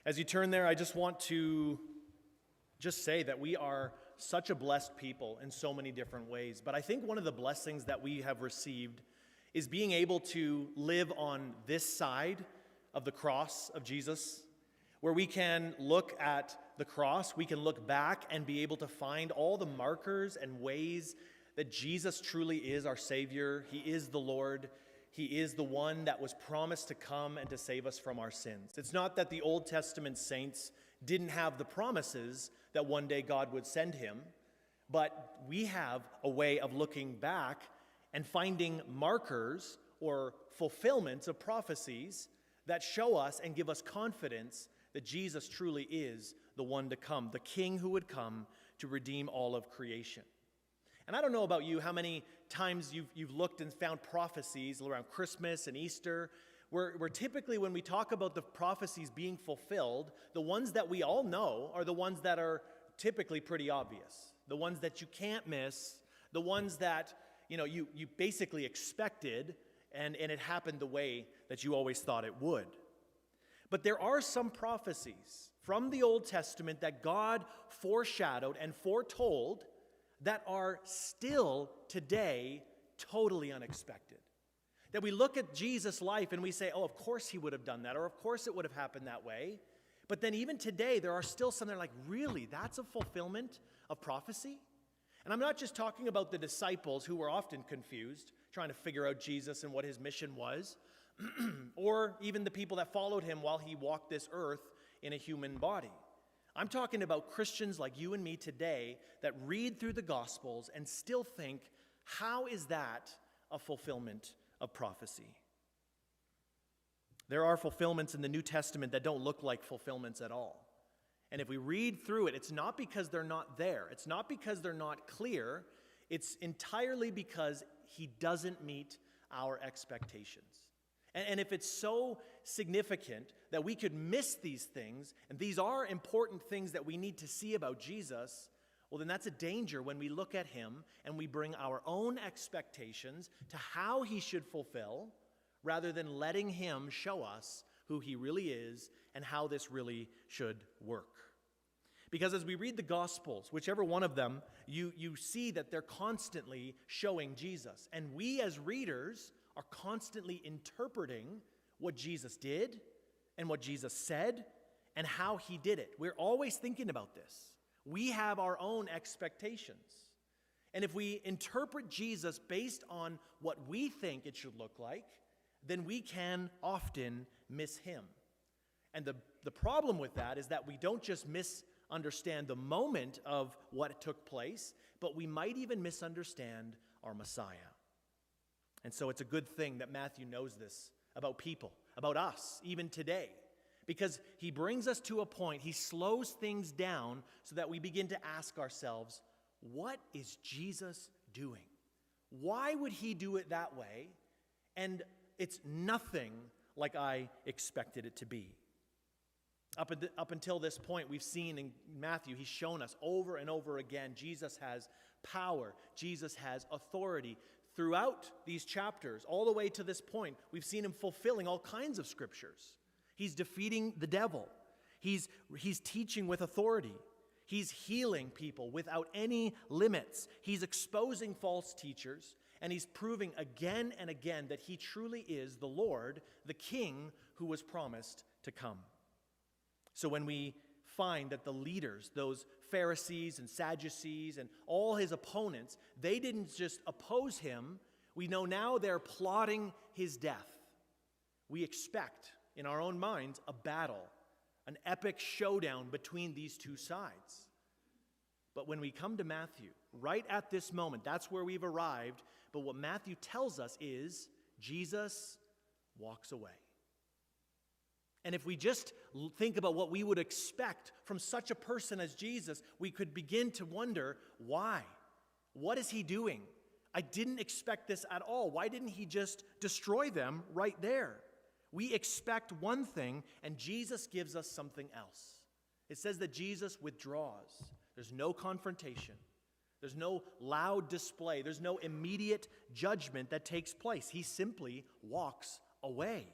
As you turn there, I just want to say that we are such a blessed people in so many different ways. But I think one of the blessings that we have received is being able to live on this side of the cross of Jesus, where we can look at the cross, we can look back and be able to find all the markers and ways that Jesus truly is our Savior. He is the Lord. He is the one that was promised to come and to save us from our sins. It's not that the Old Testament saints didn't have the promises that one day God would send him, but we have a way of looking back and finding markers or fulfillments of prophecies that show us and give us confidence that Jesus truly is the one to come, the King who would come to redeem all of creation. And I don't know about you, how many times you've looked and found prophecies around Christmas and Easter, where typically when we talk about the prophecies being fulfilled, the ones that we all know are the ones that are typically pretty obvious, the ones that you can't miss, the ones that you basically expected, and it happened the way that you always thought it would. But there are some prophecies from the Old Testament that God foreshadowed and foretold that are still today totally unexpected. That we look at Jesus' life and we say, oh, of course he would have done that, or of course it would have happened that way. But then even today, there are still some that are like, really, that's a fulfillment of prophecy? And I'm not just talking about the disciples who were often confused, trying to figure out Jesus and what his mission was, or even the people that followed him while he walked this earth in a human body. I'm talking about Christians like you and me today that read through the Gospels and still think, how is that a fulfillment of prophecy? There are fulfillments in the New Testament that don't look like fulfillments at all. And if we read through it, it's not because they're not there. It's not because they're not clear. It's entirely because he doesn't meet our expectations. And if it's so significant that we could miss these things, and these are important things that we need to see about Jesus, well, then that's a danger when we look at him and we bring our own expectations to how he should fulfill, rather than letting him show us who he really is and how this really should work. Because as we read the Gospels, whichever one of them, you see that they're constantly showing Jesus. And we as readers are constantly interpreting what Jesus did and what Jesus said and how he did it. We're always thinking about this. We have our own expectations. And if we interpret Jesus based on what we think it should look like, then we can often miss him. And the problem with that is that we don't just misunderstand the moment of what took place, but we might even misunderstand our Messiah. And so it's a good thing that Matthew knows this about people, about us, even today, because he brings us to a point, he slows things down so that we begin to ask ourselves, what is Jesus doing? Why would he do it that way? And it's nothing like I expected it to be. Up until this point, we've seen in Matthew, he's shown us over and over again, Jesus has power, Jesus has authority. Throughout these chapters, all the way to this point, we've seen him fulfilling all kinds of scriptures. He's defeating the devil. He's teaching with authority. He's healing people without any limits. He's exposing false teachers, and he's proving again and again that he truly is the Lord, the King who was promised to come. So when we find that the leaders, those Pharisees and Sadducees and all his opponents, they didn't just oppose him. We know now they're plotting his death. We expect in our own minds a battle, an epic showdown between these two sides. But when we come to Matthew, right at this moment, that's where we've arrived. But what Matthew tells us is Jesus walks away. And if we just think about what we would expect from such a person as Jesus, we could begin to wonder, why? What is he doing? I didn't expect this at all. Why didn't he just destroy them right there? We expect one thing, and Jesus gives us something else. It says that Jesus withdraws. There's no confrontation. There's no loud display. There's no immediate judgment that takes place. He simply walks away.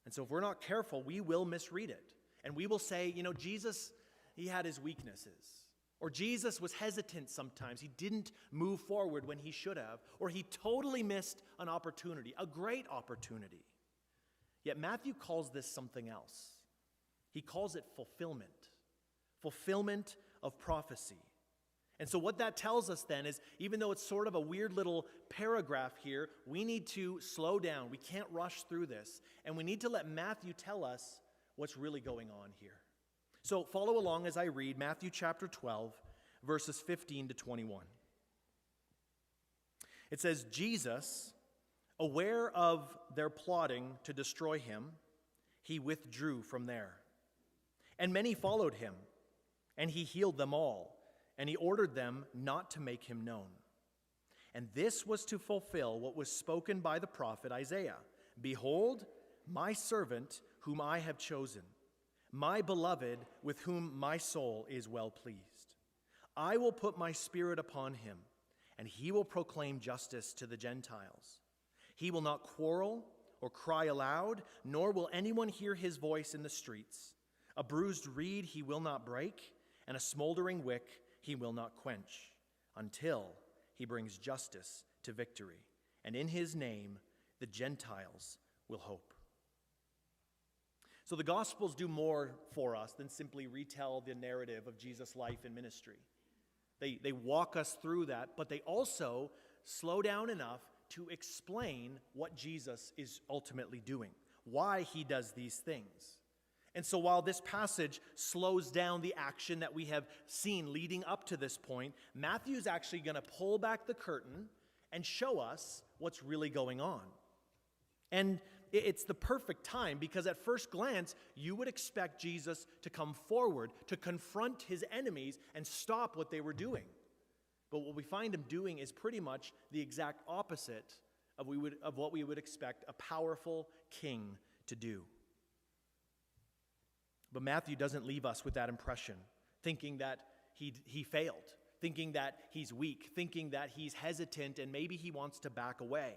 And so if we're not careful, we will misread it. And we will say, Jesus, he had his weaknesses. Or Jesus was hesitant sometimes. He didn't move forward when he should have. Or he totally missed an opportunity, a great opportunity. Yet Matthew calls this something else. He calls it fulfillment of prophecy. And so what that tells us then is, even though it's sort of a weird little paragraph here, we need to slow down. We can't rush through this. And we need to let Matthew tell us what's really going on here. So follow along as I read Matthew chapter 12, verses 15 to 21. It says, Jesus, aware of their plotting to destroy him, he withdrew from there. And many followed him, and he healed them all, and he ordered them not to make him known. And this was to fulfill what was spoken by the prophet Isaiah. Behold, my servant whom I have chosen, my beloved with whom my soul is well pleased. I will put my spirit upon him, and he will proclaim justice to the Gentiles. He will not quarrel or cry aloud, nor will anyone hear his voice in the streets. A bruised reed he will not break, and a smoldering wick he will not quench, until he brings justice to victory. And in his name the Gentiles will hope. So the Gospels do more for us than simply retell the narrative of Jesus' life and ministry. They walk us through that, but they also slow down enough to explain what Jesus is ultimately doing, why he does these things. And so while this passage slows down the action that we have seen leading up to this point, Matthew's actually going to pull back the curtain and show us what's really going on. And it's the perfect time, because at first glance, you would expect Jesus to come forward, to confront his enemies and stop what they were doing. But what we find him doing is pretty much the exact opposite of what we would expect a powerful king to do. But Matthew doesn't leave us with that impression, thinking that he failed, thinking that he's weak, thinking that he's hesitant and maybe he wants to back away.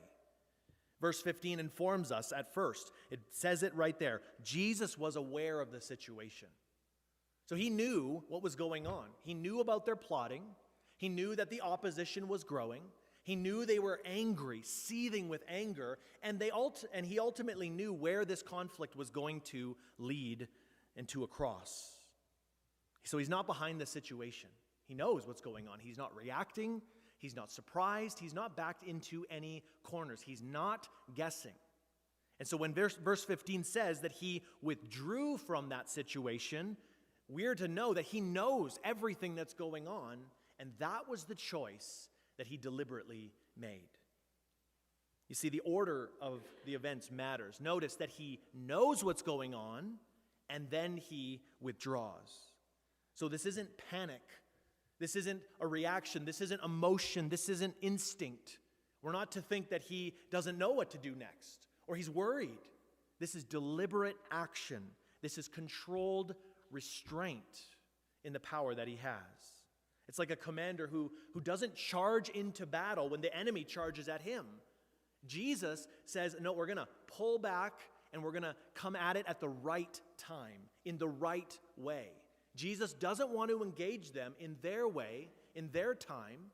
Verse 15 informs us at first. It says it right there. Jesus was aware of the situation. So he knew what was going on. He knew about their plotting. He knew that the opposition was growing. He knew they were angry, seething with anger, and he ultimately knew where this conflict was going to lead into a cross. So he's not behind the situation. He knows what's going on. He's not reacting. He's not surprised. He's not backed into any corners. He's not guessing. And so when verse 15 says that he withdrew from that situation, we're to know that he knows everything that's going on, and that was the choice that he deliberately made. You see, the order of the events matters. Notice that he knows what's going on, and then he withdraws. So this isn't panic. This isn't a reaction. This isn't emotion. This isn't instinct. We're not to think that he doesn't know what to do next or he's worried. This is deliberate action. This is controlled restraint in the power that he has. It's like a commander who doesn't charge into battle when the enemy charges at him. Jesus says, no, we're going to pull back and we're going to come at it at the right time, in the right way. Jesus doesn't want to engage them in their way, in their time,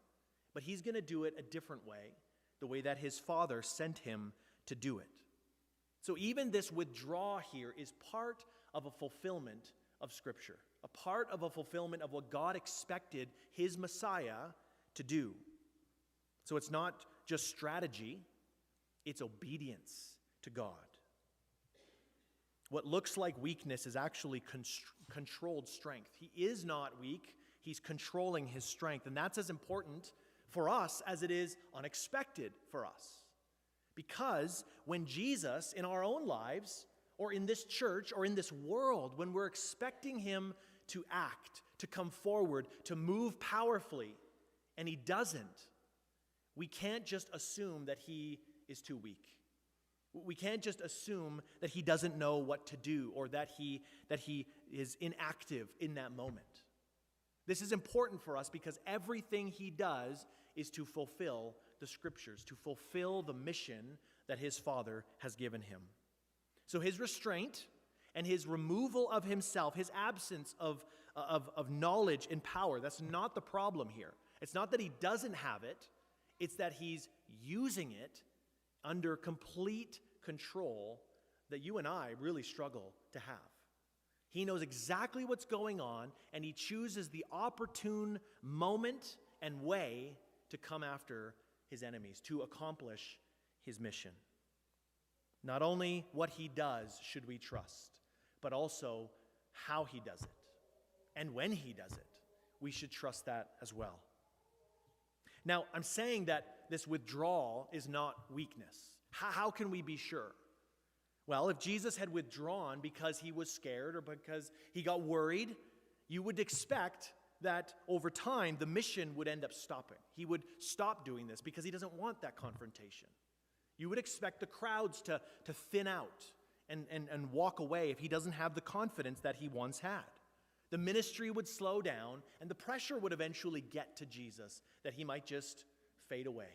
but he's going to do it a different way, the way that his Father sent him to do it. So even this withdraw here is part of a fulfillment of Scripture, a part of a fulfillment of what God expected his Messiah to do. So it's not just strategy, it's obedience to God. What looks like weakness is actually controlled strength. He is not weak. He's controlling his strength. And that's as important for us as it is unexpected for us. Because when Jesus, in our own lives, or in this church, or in this world, when we're expecting him to act, to come forward, to move powerfully, and he doesn't, we can't just assume that he is too weak. We can't just assume that he doesn't know what to do or that he is inactive in that moment. This is important for us because everything he does is to fulfill the Scriptures, to fulfill the mission that his Father has given him. So his restraint and his removal of himself, his absence of knowledge and power, that's not the problem here. It's not that he doesn't have it, it's that he's using it under complete control that you and I really struggle to have. He knows exactly what's going on, and he chooses the opportune moment and way to come after his enemies, to accomplish his mission. Not only what he does should we trust, but also how he does it. And when he does it, we should trust that as well. Now, I'm saying that this withdrawal is not weakness. How can we be sure? Well, if Jesus had withdrawn because he was scared or because he got worried, you would expect that over time the mission would end up stopping. He would stop doing this because he doesn't want that confrontation. You would expect the crowds to thin out and walk away if he doesn't have the confidence that he once had. The ministry would slow down, and the pressure would eventually get to Jesus that he might just fade away.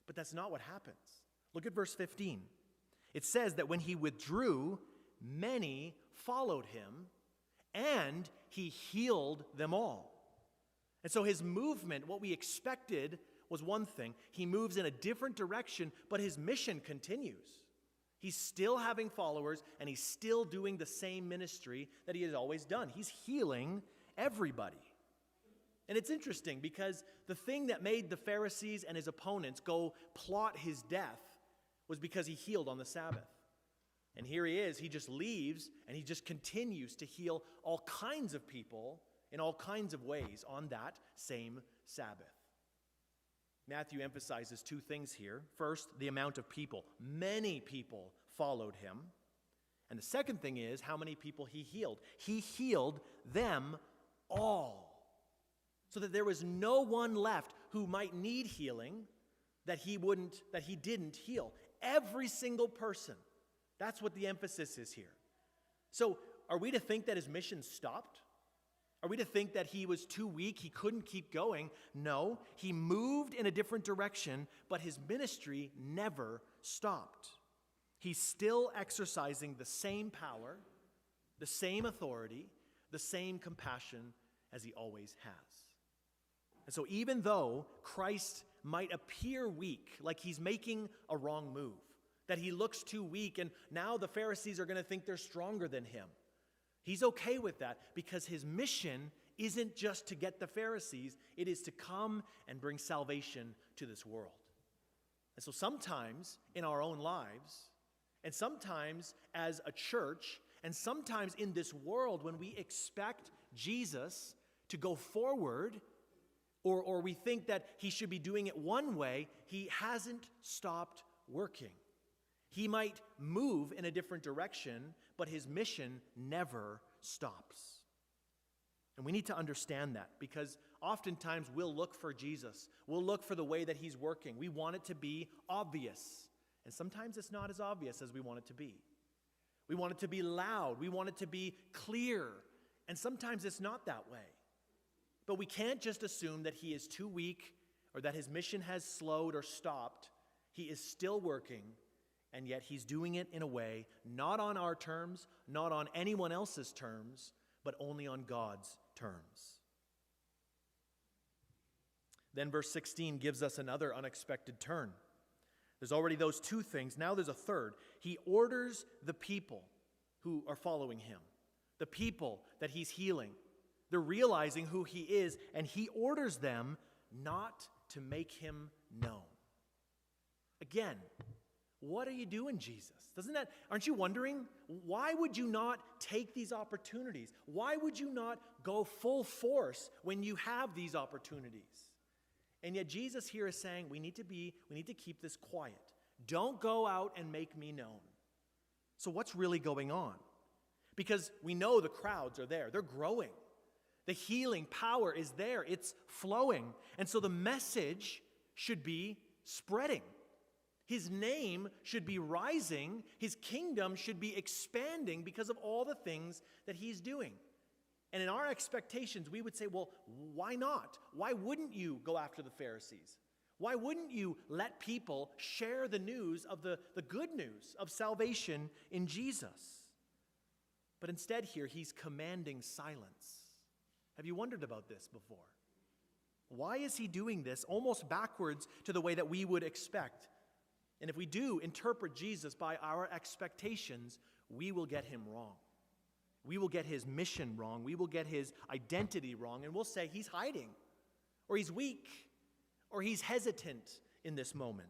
But that's not what happens. Look at verse 15. It says that when he withdrew, many followed him, and he healed them all. And so his movement, what we expected, was one thing. He moves in a different direction, but his mission continues. He's still having followers, and he's still doing the same ministry that he has always done. He's healing everybody. And it's interesting because the thing that made the Pharisees and his opponents go plot his death was because he healed on the Sabbath. And here he is, he just leaves, and he just continues to heal all kinds of people in all kinds of ways on that same Sabbath. Matthew emphasizes two things here. First, the amount of people. Many people followed him. And the second thing is how many people he healed. He healed them all. So that there was no one left who might need healing that he didn't heal. Every single person. That's what the emphasis is here. So are we to think that his mission stopped? Are we to think that he was too weak, he couldn't keep going? No, he moved in a different direction, but his ministry never stopped. He's still exercising the same power, the same authority, the same compassion as he always has. And so even though Christ might appear weak, like he's making a wrong move, that he looks too weak and now the Pharisees are going to think they're stronger than him, he's okay with that because his mission isn't just to get the Pharisees, it is to come and bring salvation to this world. And so sometimes in our own lives, and sometimes as a church, and sometimes in this world when we expect Jesus to go forward, or we think that he should be doing it one way, he hasn't stopped working. He might move in a different direction, but his mission never stops. And we need to understand that because oftentimes we'll look for Jesus. We'll look for the way that he's working. We want it to be obvious. And sometimes it's not as obvious as we want it to be. We want it to be loud. We want it to be clear. And sometimes it's not that way. But we can't just assume that he is too weak or that his mission has slowed or stopped. He is still working. And yet he's doing it in a way not on our terms, not on anyone else's terms, but only on God's terms. Then verse 16 gives us another unexpected turn. There's already those two things. Now there's a third. He orders the people who are following him, the people that he's healing. They're realizing who he is, and he orders them not to make him known. Again, what are you doing, Jesus? Aren't you wondering, why would you not take these opportunities? Why would you not go full force when you have these opportunities? And yet Jesus here is saying, we need to keep this quiet. Don't go out and make me known. So what's really going on? Because we know the crowds are there. They're growing. The healing power is there. It's flowing. And so the message should be spreading. His name should be rising. His kingdom should be expanding because of all the things that he's doing. And in our expectations, we would say, well, why not? Why wouldn't you go after the Pharisees? Why wouldn't you let people share the news of the good news of salvation in Jesus? But instead here, he's commanding silence. Have you wondered about this before? Why is he doing this almost backwards to the way that we would expect? And if we do interpret Jesus by our expectations, we will get him wrong. We will get his mission wrong. We will get his identity wrong. And we'll say he's hiding, or he's weak, or he's hesitant in this moment.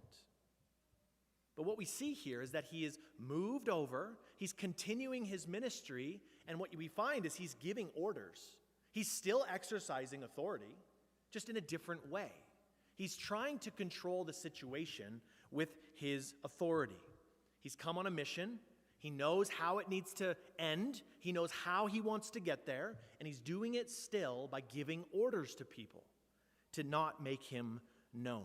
But what we see here is that he is moved over, he's continuing his ministry, and what we find is he's giving orders. He's still exercising authority, just in a different way. He's trying to control the situation with his authority. He's come on a mission. He knows how it needs to end. He knows how he wants to get there, and he's doing it still by giving orders to people to not make him known.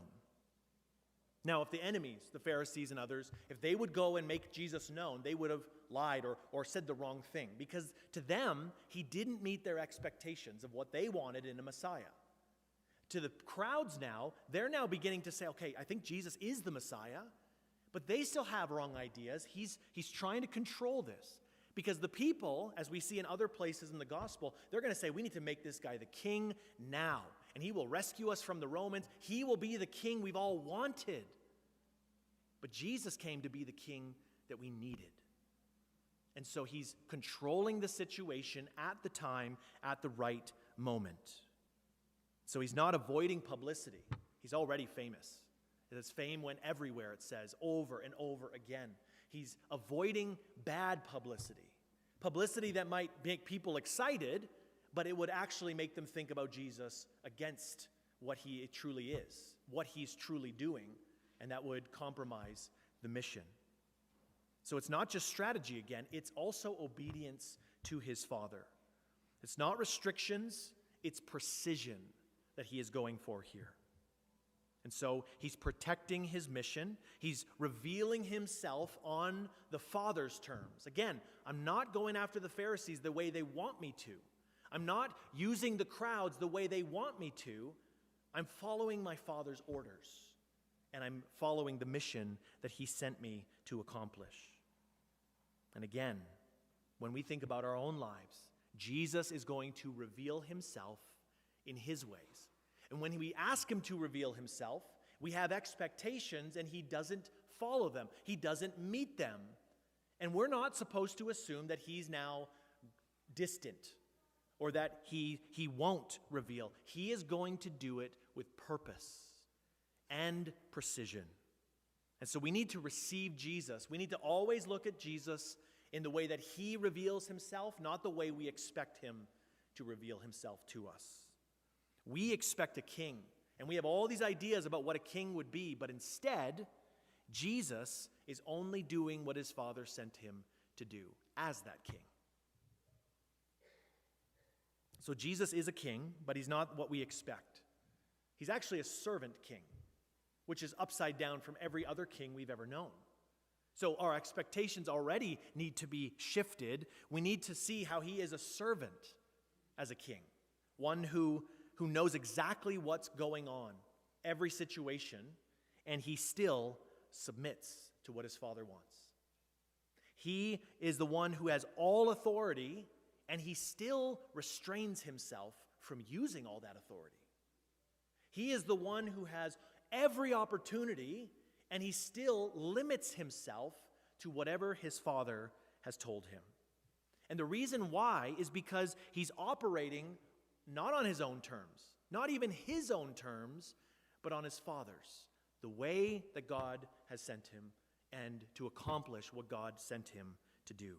Now, if the enemies, the Pharisees and others, if they would go and make Jesus known, they would have lied or said the wrong thing, because to them, he didn't meet their expectations of what they wanted in a Messiah. To the crowds now, they're now beginning to say, okay, I think Jesus is the Messiah, but they still have wrong ideas. He's trying to control this, because the people, as we see in other places in the gospel, they're going to say, we need to make this guy the king now, and he will rescue us from the Romans. He will be the king we've all wanted. But Jesus came to be the king that we needed. And so he's controlling the situation at the time, at the right moment. So he's not avoiding publicity. He's already famous. His fame went everywhere, it says, over and over again. He's avoiding bad publicity. Publicity that might make people excited, but it would actually make them think about Jesus against what he truly is, what he's truly doing, and that would compromise the mission. So it's not just strategy again, it's also obedience to his Father. It's not restrictions, it's precision that he is going for here. And so he's protecting his mission. He's revealing himself on the Father's terms. Again, I'm not going after the Pharisees the way they want me to. I'm not using the crowds the way they want me to. I'm following my Father's orders. And I'm following the mission that he sent me to accomplish. And again, when we think about our own lives, Jesus is going to reveal himself in his ways. And when we ask him to reveal himself, we have expectations and he doesn't follow them. He doesn't meet them. And we're not supposed to assume that he's now distant or that he won't reveal. He is going to do it with purpose and precision. And so we need to receive Jesus. We need to always look at Jesus in the way that he reveals himself, not the way we expect him to reveal himself to us. We expect a king, and we have all these ideas about what a king would be, but instead, Jesus is only doing what his Father sent him to do as that king. So Jesus is a king, but he's not what we expect. He's actually a servant king, which is upside down from every other king we've ever known. So our expectations already need to be shifted. We need to see how he is a servant as a king, one who knows exactly what's going on, every situation, and he still submits to what his Father wants. He is the one who has all authority, and he still restrains himself from using all that authority. He is the one who has every opportunity, and he still limits himself to whatever his Father has told him. And the reason why is because he's operating not on his own terms, not even his own terms, but on his Father's, the way that God has sent him and to accomplish what God sent him to do.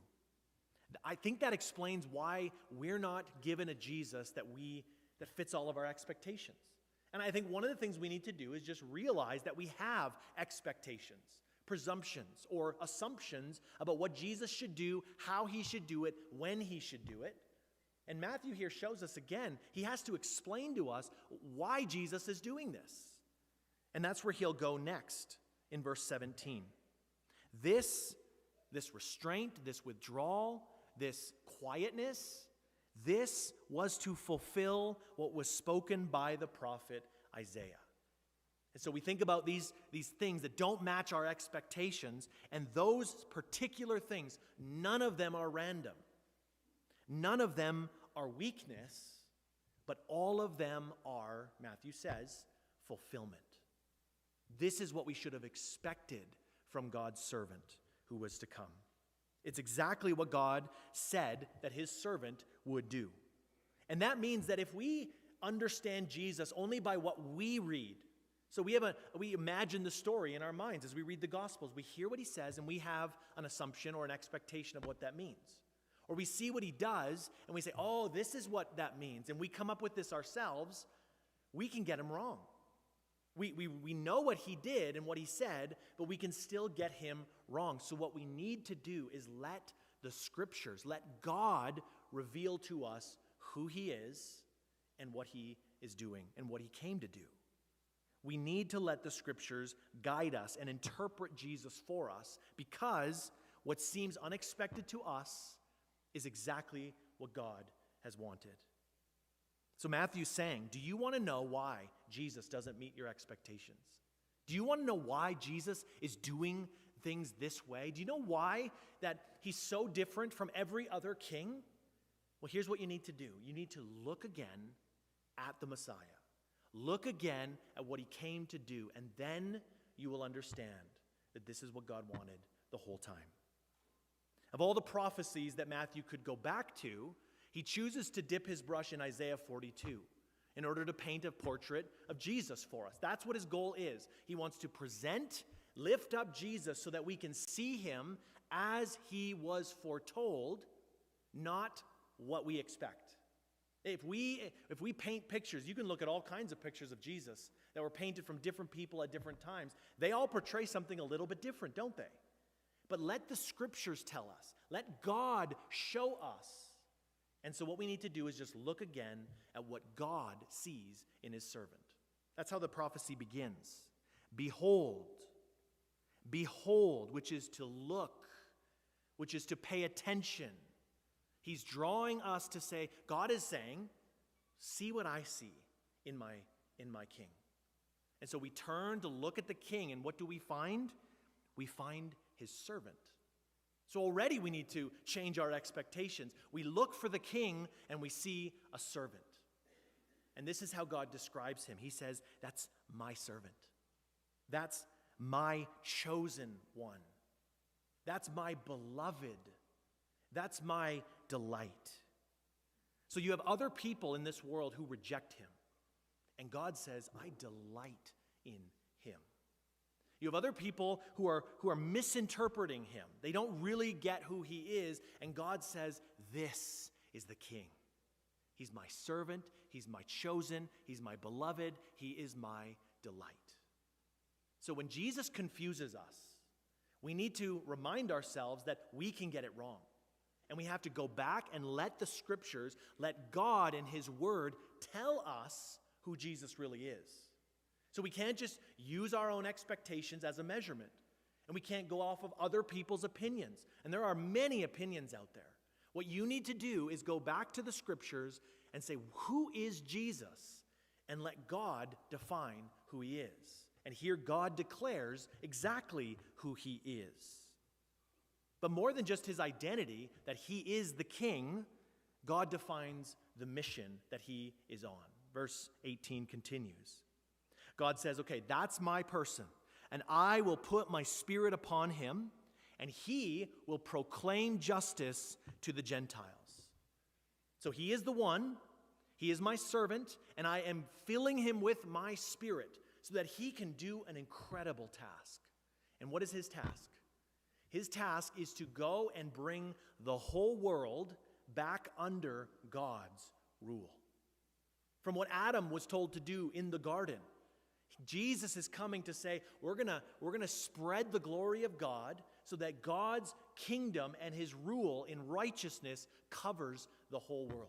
I think that explains why we're not given a Jesus that fits all of our expectations. And I think one of the things we need to do is just realize that we have expectations, presumptions, or assumptions about what Jesus should do, how he should do it, when he should do it. And Matthew here shows us again, he has to explain to us why Jesus is doing this. And that's where he'll go next in verse 17. This restraint, this withdrawal, this quietness, this was to fulfill what was spoken by the prophet Isaiah. And so we think about these things that don't match our expectations, and those particular things, none of them are random. None of them are weakness, but all of them are, Matthew says, fulfillment. This is what we should have expected from God's servant who was to come. It's exactly what God said that his servant would do. And that means that if we understand Jesus only by what we read, so we imagine the story in our minds as we read the Gospels, we hear what he says and we have an assumption or an expectation of what that means. Or we see what he does and we say, oh, this is what that means, and we come up with this ourselves, we can get him wrong. We know what he did and what he said, but we can still get him wrong. So what we need to do is let the Scriptures, let God reveal to us who he is and what he is doing and what he came to do. We need to let the Scriptures guide us and interpret Jesus for us, because what seems unexpected to us is exactly what God has wanted. So Matthew's saying, do you want to know why Jesus doesn't meet your expectations? Do you want to know why Jesus is doing things this way? Do you know why that he's so different from every other king? Well, here's what you need to do. You need to look again at the Messiah. Look again at what he came to do, and then you will understand that this is what God wanted the whole time. Of all the prophecies that Matthew could go back to, he chooses to dip his brush in Isaiah 42 in order to paint a portrait of Jesus for us. That's what his goal is. He wants to lift up Jesus so that we can see him as he was foretold, not what we expect. If we paint pictures, you can look at all kinds of pictures of Jesus that were painted from different people at different times. They all portray something a little bit different, don't they? But let the Scriptures tell us. Let God show us. And so what we need to do is just look again at what God sees in his servant. That's how the prophecy begins. Behold, which is to look, which is to pay attention. He's drawing us to say, God is saying, see what I see in my king. And so we turn to look at the king, and what do we find? We find his servant. So already we need to change our expectations. We look for the king and we see a servant. And this is how God describes him. He says, that's my servant. That's my chosen one. That's my beloved. That's my delight. So you have other people in this world who reject him. And God says, I delight in him. You have other people who are misinterpreting him. They don't really get who he is. And God says, this is the king. He's my servant. He's my chosen. He's my beloved. He is my delight. So when Jesus confuses us, we need to remind ourselves that we can get it wrong. And we have to go back and let the Scriptures, let God and his word tell us who Jesus really is. So we can't just use our own expectations as a measurement. And we can't go off of other people's opinions. And there are many opinions out there. What you need to do is go back to the Scriptures and say, who is Jesus? And let God define who he is. And here God declares exactly who he is. But more than just his identity, that he is the king, God defines the mission that he is on. Verse 18 continues. God says, okay, that's my person, and I will put my spirit upon him, and he will proclaim justice to the Gentiles. So he is the one, he is my servant, and I am filling him with my spirit so that he can do an incredible task. And what is his task? His task is to go and bring the whole world back under God's rule. From what Adam was told to do in the garden, Jesus is coming to say, we're gonna spread the glory of God so that God's kingdom and his rule in righteousness covers the whole world.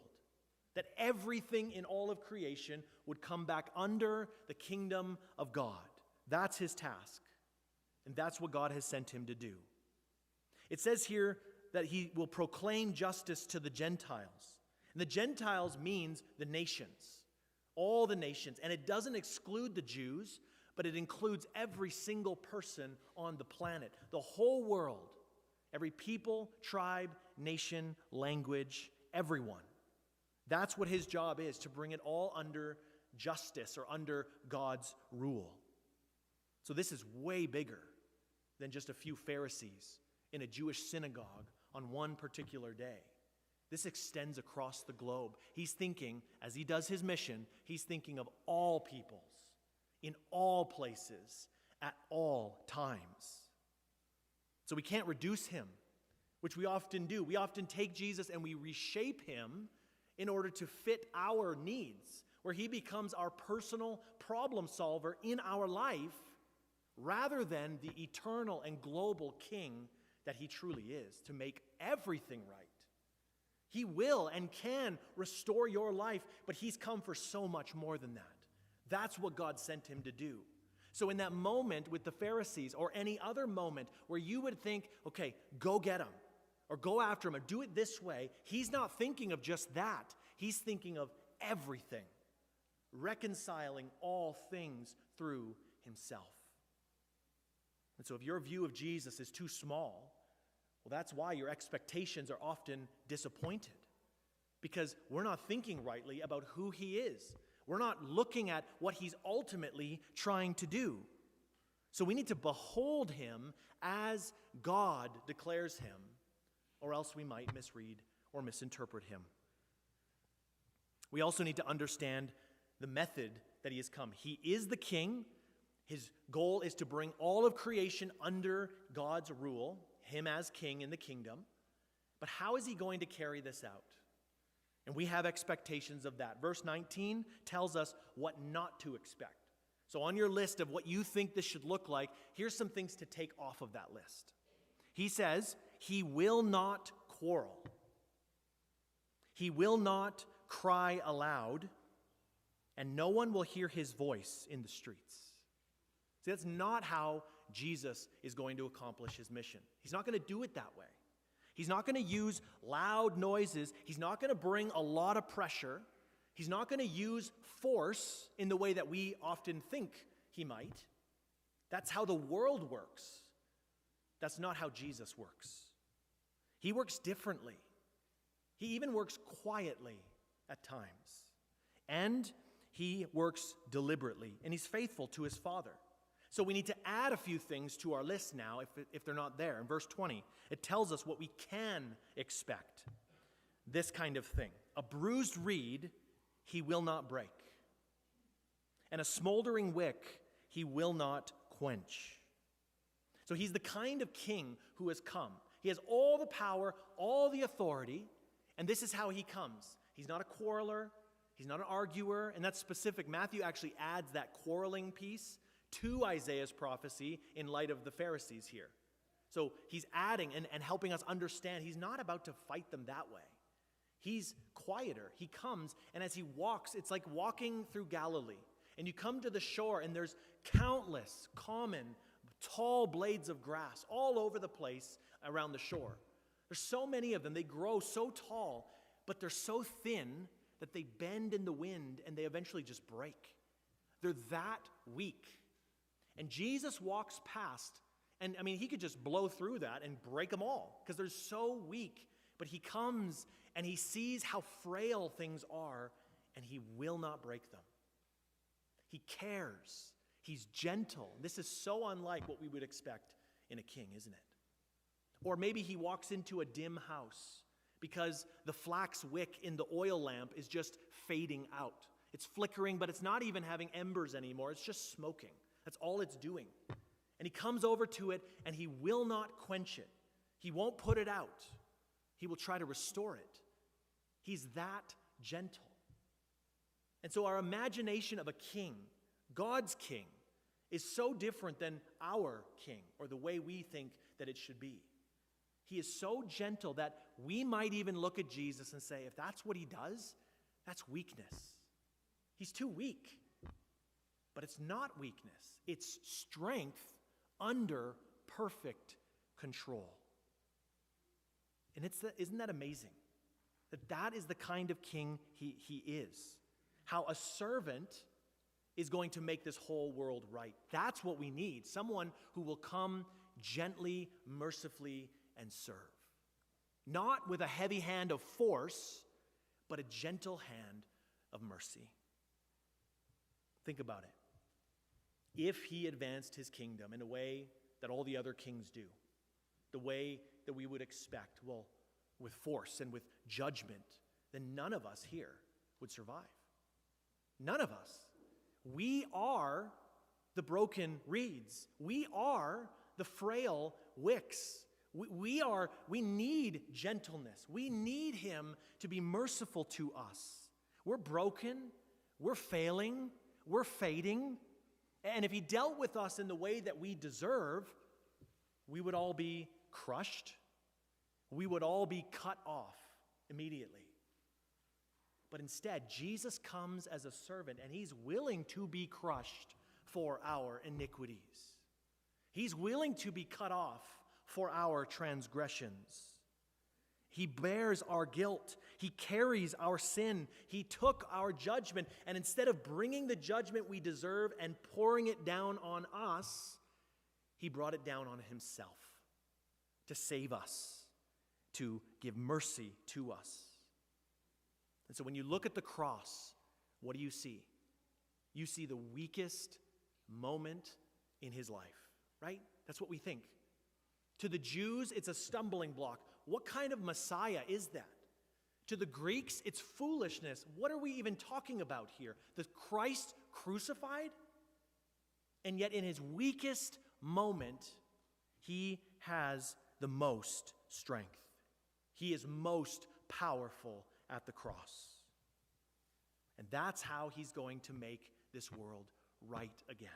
That everything in all of creation would come back under the kingdom of God. That's his task. And that's what God has sent him to do. It says here that he will proclaim justice to the Gentiles. And the Gentiles means the nations. All the nations. And it doesn't exclude the Jews, but it includes every single person on the planet, the whole world, every people, tribe, nation, language, everyone. That's what his job is, to bring it all under justice or under God's rule. So this is way bigger than just a few Pharisees in a Jewish synagogue on one particular day. This extends across the globe. He's thinking, as he does his mission, he's thinking of all peoples, in all places, at all times. So we can't reduce him, which we often do. We often take Jesus and we reshape him in order to fit our needs, where he becomes our personal problem solver in our life, rather than the eternal and global king that he truly is, to make everything right. He will and can restore your life, but he's come for so much more than that. That's what God sent him to do. So in that moment with the Pharisees, or any other moment where you would think, okay, go get him, or go after him, or do it this way, he's not thinking of just that. He's thinking of everything, reconciling all things through himself. And so if your view of Jesus is too small, well, that's why your expectations are often disappointed, because we're not thinking rightly about who he is. We're not looking at what he's ultimately trying to do. So we need to behold him as God declares him, or else we might misread or misinterpret him. We also need to understand the method that he has come. He is the king. His goal is to bring all of creation under God's rule, him as king in the kingdom. But how is he going to carry this out? And we have expectations of that. Verse 19 tells us what not to expect. So on your list of what you think this should look like, here's some things to take off of that list. He says, he will not quarrel. He will not cry aloud, and no one will hear his voice in the streets. See, that's not how Jesus is going to accomplish his mission. He's not going to do it that way. He's not going to use loud noises. He's not going to bring a lot of pressure. He's not going to use force in the way that we often think he might. That's how the world works. That's not how Jesus works. He works differently. He even works quietly at times. And he works deliberately, and he's faithful to his Father. So we need to add a few things to our list now if they're not there. In verse 20, it tells us what we can expect. This kind of thing. A bruised reed he will not break, and a smoldering wick he will not quench. So he's the kind of king who has come. He has all the power, all the authority, and this is how he comes. He's not a quarreler. He's not an arguer, and that's specific. Matthew actually adds that quarreling piece to Isaiah's prophecy in light of the Pharisees here. So he's adding and helping us understand he's not about to fight them that way. He's quieter. He comes, and as he walks, it's like walking through Galilee. And you come to the shore, and there's countless common, tall blades of grass all over the place around the shore. There's so many of them. They grow so tall, but they're so thin that they bend in the wind, and they eventually just break. They're that weak. And Jesus walks past, and he could just blow through that and break them all because they're so weak. But he comes and he sees how frail things are, and he will not break them. He cares. He's gentle. This is so unlike what we would expect in a king, isn't it? Or maybe he walks into a dim house because the flax wick in the oil lamp is just fading out. It's flickering, but it's not even having embers anymore. It's just smoking. That's all it's doing. And he comes over to it, and he will not quench it. He won't put it out. He will try to restore it. He's that gentle. And so our imagination of a king, God's king, is so different than our king or the way we think that it should be. He is so gentle that we might even look at Jesus and say, if that's what he does, that's weakness. He's too weak. But it's not weakness. It's strength under perfect control. And isn't that amazing? That is the kind of king he is. How a servant is going to make this whole world right. That's what we need. Someone who will come gently, mercifully, and serve. Not with a heavy hand of force, but a gentle hand of mercy. Think about it. If he advanced his kingdom in a way that all the other kings do, the way that we would expect, well, with force and with judgment, then none of us here would survive. None of us. We are the broken reeds. We are the frail wicks. We need gentleness. We need him to be merciful to us. We're broken. We're failing. We're fading. And if he dealt with us in the way that we deserve, we would all be crushed. We would all be cut off immediately. But instead, Jesus comes as a servant, and he's willing to be crushed for our iniquities. He's willing to be cut off for our transgressions. He bears our guilt. He carries our sin. He took our judgment, and instead of bringing the judgment we deserve and pouring it down on us, he brought it down on himself to save us, to give mercy to us. And so when you look at the cross, what do you see? You see the weakest moment in his life, right? That's what we think. To the Jews, it's a stumbling block. What kind of Messiah is that? To the Greeks, it's foolishness. What are we even talking about here? The Christ crucified? And yet in his weakest moment, he has the most strength. He is most powerful at the cross. And that's how he's going to make this world right again.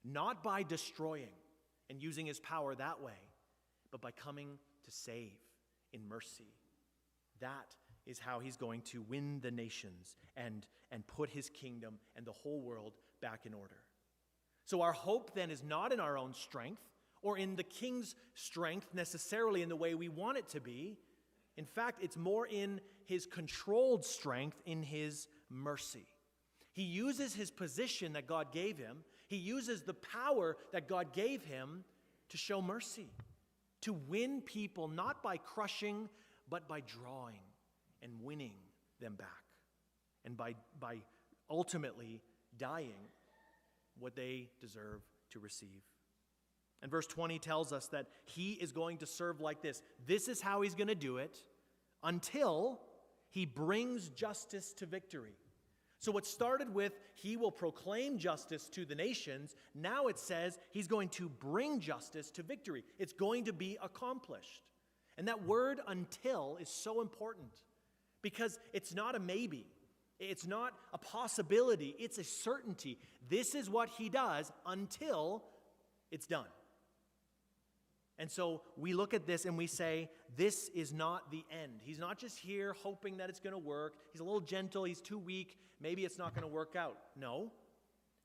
Not by destroying and using his power that way, but by coming to save in mercy. That is how he's going to win the nations and put his kingdom and the whole world back in order. So our hope then is not in our own strength or in the king's strength necessarily in the way we want it to be. In fact, it's more in his controlled strength, in his mercy. He uses his position that God gave him. He uses the power that God gave him to show mercy, to win people not by crushing, but by drawing and winning them back, and by ultimately dying what they deserve to receive. And verse 20 tells us that he is going to serve like this. This is how he's going to do it until he brings justice to victory. So what started with he will proclaim justice to the nations, now it says he's going to bring justice to victory. It's going to be accomplished. And that word until is so important because it's not a maybe. It's not a possibility. It's a certainty. This is what he does until it's done. And so we look at this and we say, this is not the end. He's not just here hoping that it's going to work. He's a little gentle. He's too weak. Maybe it's not going to work out. No.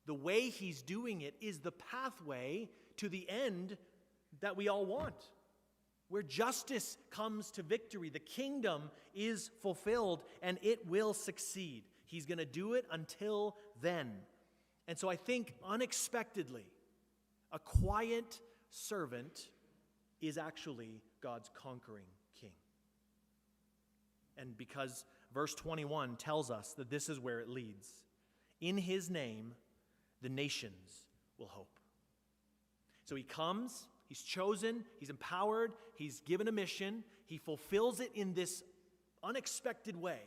The way he's doing it is the pathway to the end that we all want, where justice comes to victory. The kingdom is fulfilled and it will succeed. He's going to do it until then. And so I think unexpectedly, a quiet servant is actually God's conquering king. And because verse 21 tells us that this is where it leads. In his name, the nations will hope. So he comes, he's chosen, he's empowered, he's given a mission, he fulfills it in this unexpected way.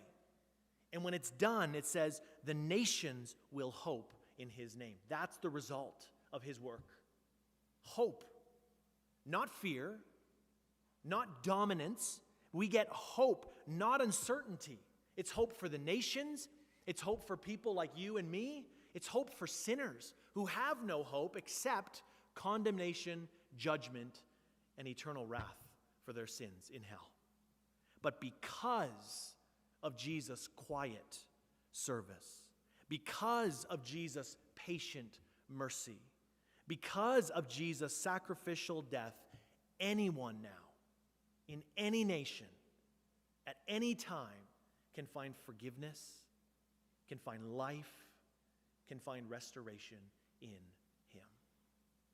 And when it's done, it says, the nations will hope in his name. That's the result of his work. Hope. Not fear, not dominance. We get hope, not uncertainty. It's hope for the nations. It's hope for people like you and me. It's hope for sinners who have no hope except condemnation, judgment, and eternal wrath for their sins in hell. But because of Jesus' quiet service, because of Jesus' patient mercy, because of Jesus' sacrificial death, anyone now, in any nation, at any time, can find forgiveness, can find life, can find restoration in